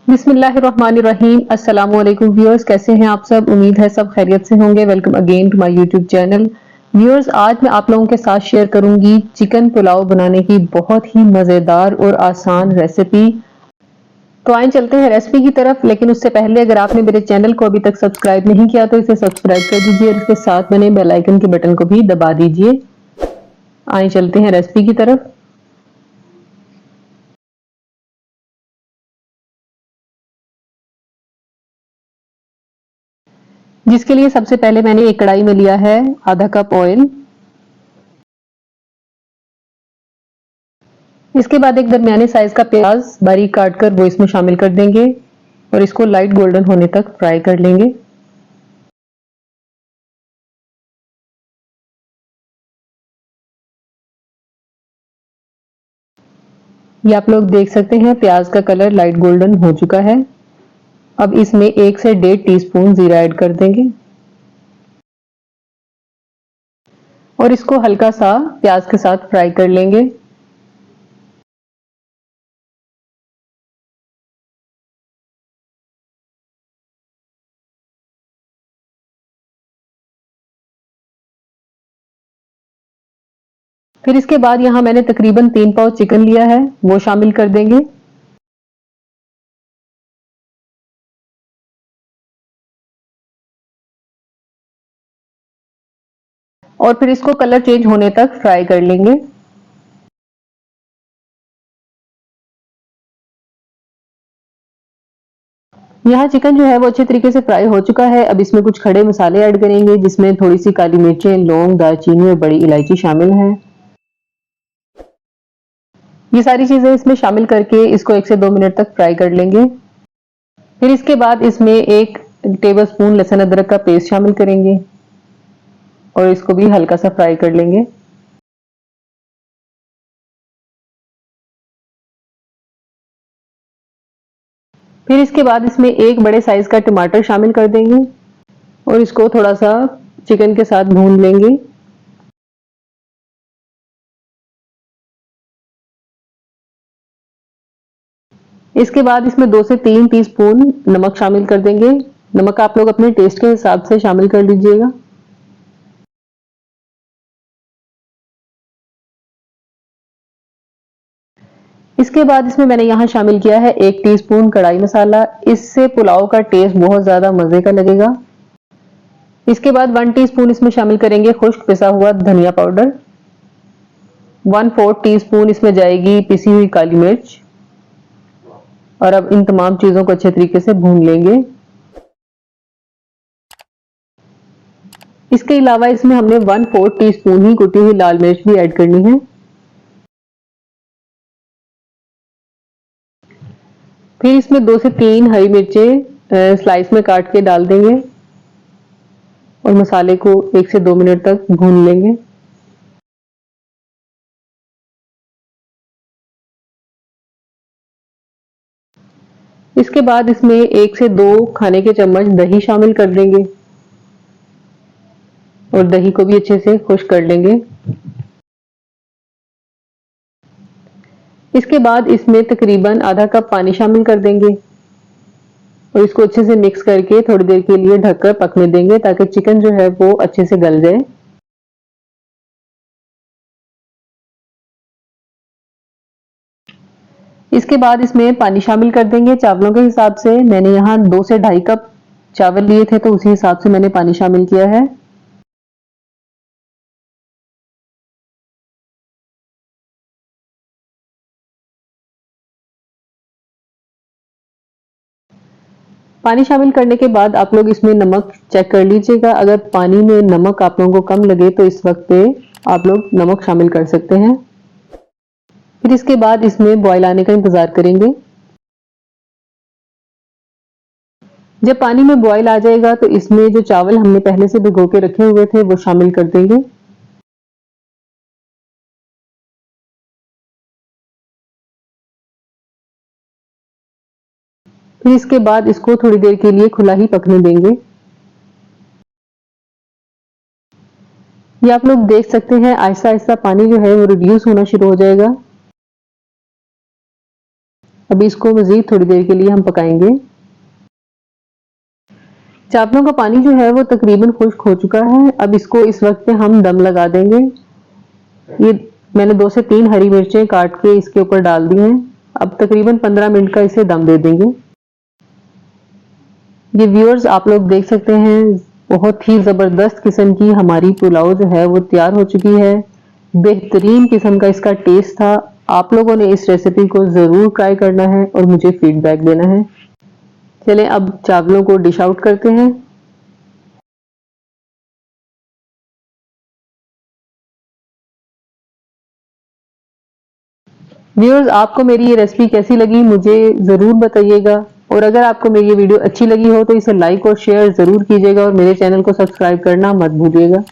बिस्मिल्लाहिर्रहमानिर्रहीम। अस्सलामु अलैकुम व्यूअर्स, कैसे हैं आप सब? उम्मीद है सब खैरियत से होंगे। Welcome again to my YouTube channel. Viewers, आज मैं आप लोगों के साथ शेयर करूंगी चिकन पुलाव बनाने की बहुत ही मज़ेदार और आसान रेसिपी। तो आइए चलते हैं रेसिपी की तरफ। लेकिन उससे पहले अगर आपने मेरे चैनल को अभी तक सब्सक्राइब नहीं किया तो इसे सब्सक्राइब कर दीजिए और इसके साथ बने बेल आइकन के बटन को भी दबा दीजिए। आइए चलते हैं रेसिपी की तरफ। जिसके लिए सबसे पहले मैंने एक कढ़ाई में लिया है आधा कप ऑयल। इसके बाद एक दरमियाने साइज का प्याज बारीक काट कर वो इसमें शामिल कर देंगे और इसको लाइट गोल्डन होने तक फ्राई कर लेंगे। ये आप लोग देख सकते हैं प्याज का कलर लाइट गोल्डन हो चुका है। अब इसमें 1 से 1.5 टीस्पून जीरा ऐड कर देंगे और इसको हल्का सा प्याज के साथ फ्राई कर लेंगे। फिर इसके बाद यहाँ मैंने तकरीबन 3 पाव चिकन लिया है, वो शामिल कर देंगे। और फिर इसको कलर चेंज होने तक फ्राई कर लेंगे। यहाँ चिकन जो है वो अच्छे तरीके से फ्राई हो चुका है। अब इसमें कुछ खड़े मसाले ऐड करेंगे जिसमें थोड़ी सी काली मिर्चें, लौंग, दालचीनी और बड़ी इलायची शामिल हैं। ये सारी चीजें इसमें शामिल करके इसको 1 से 2 मिनट तक फ्राई कर लेंगे। फिर इसके बाद इसमें 1 टेबलस्पून लहसुन अदरक का पेस्ट शामिल करेंगे और इसको भी हल्का सा फ्राई कर लेंगे। फिर इसके बाद इसमें 1 बड़े साइज का टमाटर शामिल कर देंगे और इसको थोड़ा सा चिकन के साथ भून लेंगे। इसके बाद इसमें 2 से 3 टीस्पून नमक शामिल कर देंगे। नमक आप लोग अपने टेस्ट के हिसाब से शामिल कर लीजिएगा। इसके बाद इसमें मैंने यहाँ शामिल किया है 1 टीस्पून कढ़ाई मसाला। इससे पुलाव का टेस्ट बहुत ज्यादा मजे का लगेगा। इसके बाद 1 टीस्पून इसमें शामिल करेंगे खुश्क पिसा हुआ धनिया पाउडर। 1/4 टीस्पून इसमें जाएगी पिसी हुई काली मिर्च। और अब इन तमाम चीजों को अच्छे तरीके से भून लेंगे। इसके अलावा इसमें हमने 1/4 टीस्पून ही कुटी हुई लाल मिर्च भी ऐड करनी है। फिर इसमें 2 से 3 हरी मिर्चें स्लाइस में काट के डाल देंगे और मसाले को 1 से 2 मिनट तक भून लेंगे। इसके बाद इसमें 1 से 2 खाने के चम्मच दही शामिल कर देंगे और दही को भी अच्छे से खुश कर लेंगे। इसके बाद इसमें तकरीबन आधा कप पानी शामिल कर देंगे और इसको अच्छे से मिक्स करके थोड़ी देर के लिए ढककर पकने देंगे ताकि चिकन जो है वो अच्छे से गल जाए। इसके बाद इसमें पानी शामिल कर देंगे चावलों के हिसाब से। मैंने यहाँ 2 से 2.5 कप चावल लिए थे तो उसी हिसाब से मैंने पानी शामिल किया है। पानी शामिल करने के बाद आप लोग इसमें नमक चेक कर लीजिएगा। अगर पानी में नमक आप लोगों को कम लगे तो इस वक्त पे आप लोग नमक शामिल कर सकते हैं। फिर इसके बाद इसमें बॉयल आने का इंतजार करेंगे। जब पानी में बॉयल आ जाएगा तो इसमें जो चावल हमने पहले से भिगो के रखे हुए थे वो शामिल कर देंगे। फिर इसके बाद इसको थोड़ी देर के लिए खुला ही पकने देंगे। ये आप लोग देख सकते हैं आहिस्ता आहिस्ता पानी जो है वो रिड्यूस होना शुरू हो जाएगा। अभी इसको मजीद थोड़ी देर के लिए हम पकाएंगे। चावलों का पानी जो है वो तकरीबन खुश्क हो चुका है। अब इसको इस वक्त पे हम दम लगा देंगे। ये मैंने 2 से 3 हरी मिर्चें काट के इसके ऊपर डाल दी हैं। अब तकरीबन 15 मिनट का इसे दम दे देंगे। ये व्यूअर्स आप लोग देख सकते हैं, बहुत ही ज़बरदस्त किस्म की हमारी पुलाव जो है वो तैयार हो चुकी है। बेहतरीन किस्म का इसका टेस्ट था। आप लोगों ने इस रेसिपी को ज़रूर ट्राई करना है और मुझे फीडबैक देना है। चलें अब चावलों को डिश आउट करते हैं। व्यूअर्स आपको मेरी ये रेसिपी कैसी लगी मुझे ज़रूर बताइएगा, और अगर आपको मेरी ये वीडियो अच्छी लगी हो तो इसे लाइक और शेयर ज़रूर कीजिएगा और मेरे चैनल को सब्सक्राइब करना मत भूलिएगा।